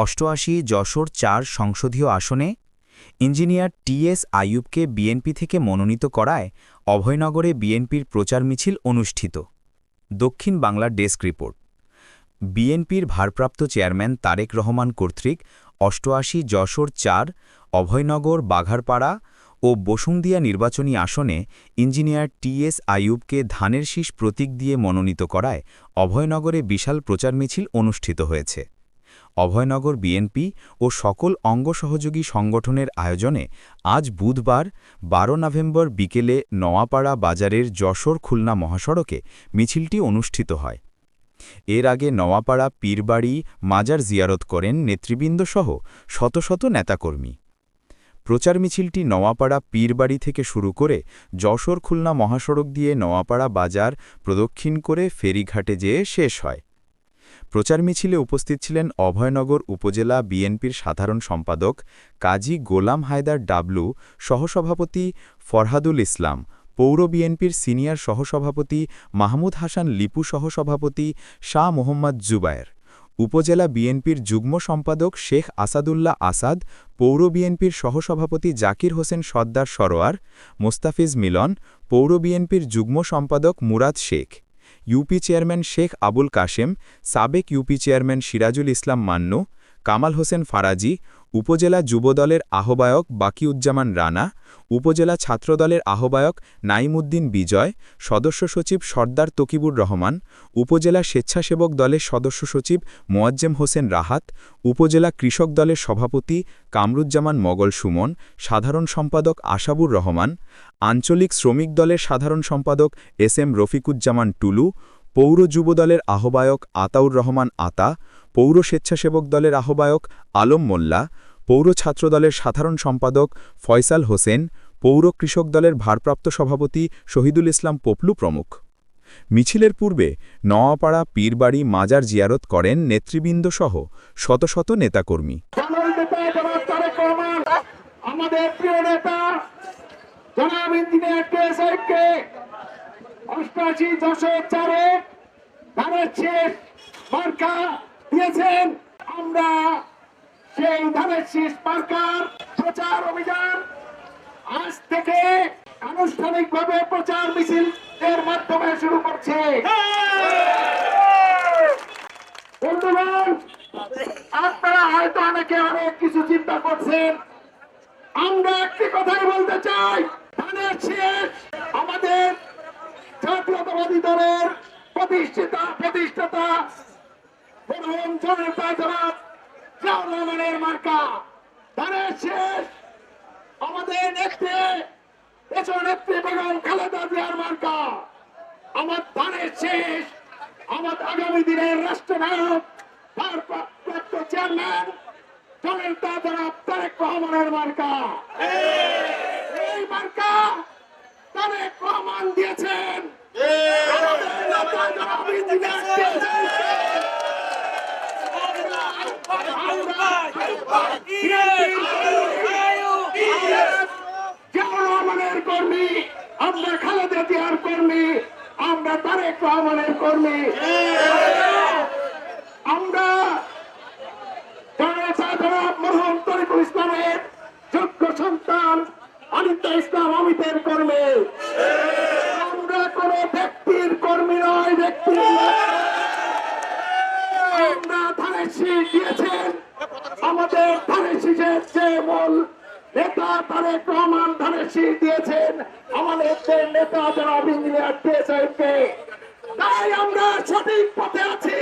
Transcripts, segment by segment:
88 যশোর ৪ সংসদীয় আসনে engineer T.S.. আইয়ুবকে BNP থেকে মনোনীত করায় অভয়নগরে বিএনপির প্রচার মিছিল অনুষ্ঠিত। দক্ষিণ বাংলা ডেস্ক রিপোর্ট। বিএনপির ভারপ্রাপ্ত চেয়ারম্যান তারেক রহমান কর্তৃক 88 যশোর ৪, অভয়নগর, বাঘারপাড়া ও বসুন্দিয়া নির্বাচনী আসনে ইঞ্জিনিয়ার টি.এস. আইয়ুবকে ধানের শীষ প্রতীক দিয়ে মনোনীত করায় অভয়নগরে বিশাল প্রচার মিছিল অনুষ্ঠিত হয়েছে। অভয়নগর বিএনপি ও সকল অঙ্গ সহযোগী সংগঠনের আয়োজনে আজ বুধবার ১২ নভেম্বর বিকেলে নওয়াপাড়া বাজারের যশোর-খুলনা মহাসড়কে মিছিলটি অনুষ্ঠিত হয়। এর আগে নওয়াপাড়া পীরবাড়ি মাজার জিয়ারত করেন নেতৃবৃন্দসহ শত শত নেতাকর্মী। প্রচার মিছিলটি নওয়াপাড়া পীরবাড়ি থেকে শুরু করে যশোর-খুলনা মহাসড়ক দিয়ে নওয়াপাড়া বাজার প্রদক্ষিণ করে ফেরিঘাটে যেয়ে শেষ হয়। প্রচার মিছিলে উপস্থিত ছিলেন অভয়নগর উপজেলা বিএনপির সাধারণ সম্পাদক কাজী গোলাম হায়দার ডাবলু, সহসভাপতি ফরহাদুল ইসলাম, পৌর বিএনপির সিনিয়র সহসভাপতি মাহমুদ হাসান লিপু, সহসভাপতি শাহ মোহাম্মদ জুবায়ের, উপজেলা বিএনপির যুগ্ম সম্পাদক শেখ আসাদুল্লাহ আসাদ, পৌর বিএনপির সহসভাপতি জাকির হোসেন সর্দার সরোয়ার, মোস্তাফিজ মিলন, পৌর বিএনপির যুগ্ম সম্পাদক মুরাদ শেখ, ইউপি চেয়ারম্যান শেখ আবুল কাশেম, সাবেক ইউপি চেয়ারম্যান সিরাজুল ইসলাম মান্নু, কামাল হোসেন ফারাজি, উপজেলা যুবদলের আহ্বায়ক বাকিউজ্জামান রানা, উপজেলা ছাত্রদলের আহ্বায়ক নাইমুদ্দিন বিজয়, সদস্য সচিব সর্দার তকিবুর রহমান, উপজেলা স্বেচ্ছাসেবক দলের সদস্য সচিব মোয়াজ্জেম হোসেন রাহাত, উপজেলা কৃষক দলের সভাপতি কামরুজ্জামান মগল সুমন, সাধারণ সম্পাদক আশাবুর রহমান, আঞ্চলিক শ্রমিক দলের সাধারণ সম্পাদক এস.এম. রফিকুজ্জামান টুলু, পৌর যুবদলের আহ্বায়ক আতাউর রহমান আতা, পৌর স্বেচ্ছাসেবক দলের আহ্বায়ক আলম মোল্লা, পৌর ছাত্রদলের সাধারণ সম্পাদক ফয়সাল হোসেন, পৌর কৃষক দলের ভারপ্রাপ্ত সভাপতি শহীদুল ইসলাম পপলু প্রমুখ। মিছিলের পূর্বে নওয়াপাড়া পীরবাড়ি মাজার জিয়ারত করেন নেতৃবৃন্দসহ শত শত নেতাকর্মী। আমাদের প্রিয় নেতা জনাব ইঞ্জিনিয়ার টি.এস. আইয়ুবকে 88 যশোর ৪-এ ধানের শীষ মার্কা দিয়েছেন। আমরা সেই ধানের শীষ মার্কার প্রচার অভিযান আজ থেকে আনুষ্ঠানিকভাবে প্রচার মিছিলের মাধ্যমে শুরু করছে। বন্ধুগণ, আপনারা হয়তো অনেকে অনেক কিছু চিন্তা করছেন। আমরা একটি কথাই বলতে চাই, ধানের শীষ আমাদের জাতীয়তাবাদী দলের প্রতিষ্ঠাতা প্রধান জননেতা জনাব জিয়াউর রহমানের মার্কা। ধানের শীষ আমাদের নেত্রী বেগম খালেদা জিয়ার মার্কা। আমার ধানের শীষ আমার আগামী দিনের রাষ্ট্রনায়ক ভারপ্রাপ্ত চেয়ারম্যান জননেতা জনাব তারেক রহমানের মার্কা। এই মার্কা তারেক রহমান দিয়েছেন। রহমানের কর্মী, আমরা খালেদা জিয়ার কর্মী, আমরা তারেক রহমানের কর্মী। আমরা মরহুম তরিকুল ইসলামের যোগ্য সন্তান অনিতা ইসলাম অমিতের কর্মী। আমরা কোন ব্যক্তির কর্মী নয়, ব্যক্তি। আমরা ধানের শীষ দিয়েছেন আমাদের ধানের শীষের যে মূল নেতা তারেক রহমান ধানের শীষ দিয়েছেন আমাদের নেতা জনাব ইঞ্জিনিয়ার টি.এস. আইয়ুবকে। তাই আমরা সঠিক পথে আছি।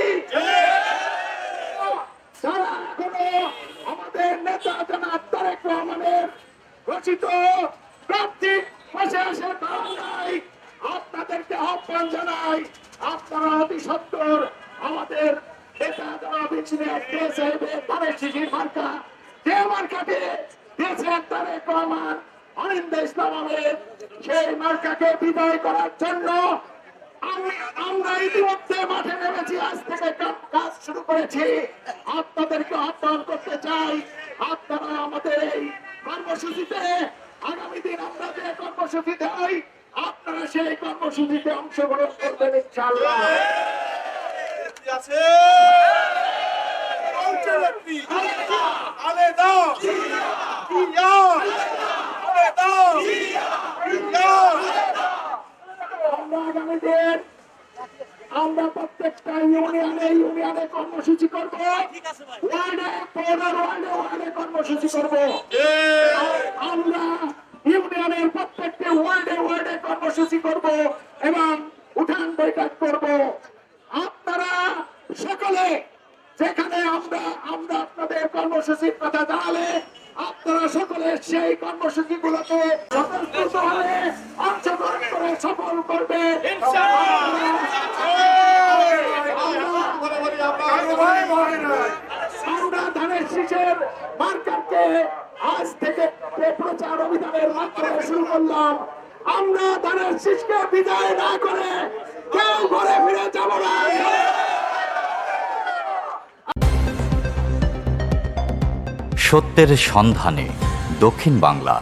যারা এখনো আমাদের নেতা জনাব তারেক রহমানের রচিত প্রাপ্তিক পাশে আসে তারা নাই, আপনাদেরকে আহ্বান জানাই, আপনারা অতি সত্বর আমাদের নেতা জনাব ইঞ্জিনিয়ার টি.এস. আইয়ুবের ধানের শীষের মার্কা, যে মার্কাটি দিয়েছেন তারেক রহমান অনিন্দা ইসলাম আহমেদ, সেই মার্কাকে বিজয় করার জন্য আমরা ইতিমধ্যে মাঠে নেমেছি। আজ থেকে কাজ শুরু করেছি। আপনাদেরকে আহ্বান করতে চাই, আপনারা আমাদের এই কর্মসূচিতে আগামী দিন আমরা যে কর্মসূচি দেই আপনারা সেই কর্মসূচিতে অংশগ্রহণ করবেন ইনশাআল্লাহ। খালেদা জিয়া খালেদা জিয়া। আমরা আগামীদের আমরা প্রত্যেকটা ইউনিয়নে কর্মসূচি করবো, ওয়ার্ডে ওয়ার্ডে কর্মসূচি করবো। আমরা ইউনিয়নের প্রত্যেকটা ওয়ার্ডে কর্মসূচি করব এবং উঠান বৈঠক করব। আপনারা সকলে যেখানে আমরা আপনাদের কর্মসূচির কথা জানালে আপনারা সকলে সেই কর্মসূচিগুলোকে স্বতন্ত্রভাবে অংশগ্রহণ করে সফল করবে। আমরা ধানের শীষের মার্কারকে আজ থেকে প্রচার অভিযানের মাধ্যমে শুরু করলাম। আমরা ধানের শীষকে বিদায় না করে কেউ ঘরে ফিরে যাব না। সত্যের সন্ধানে দক্ষিণ বাংলা।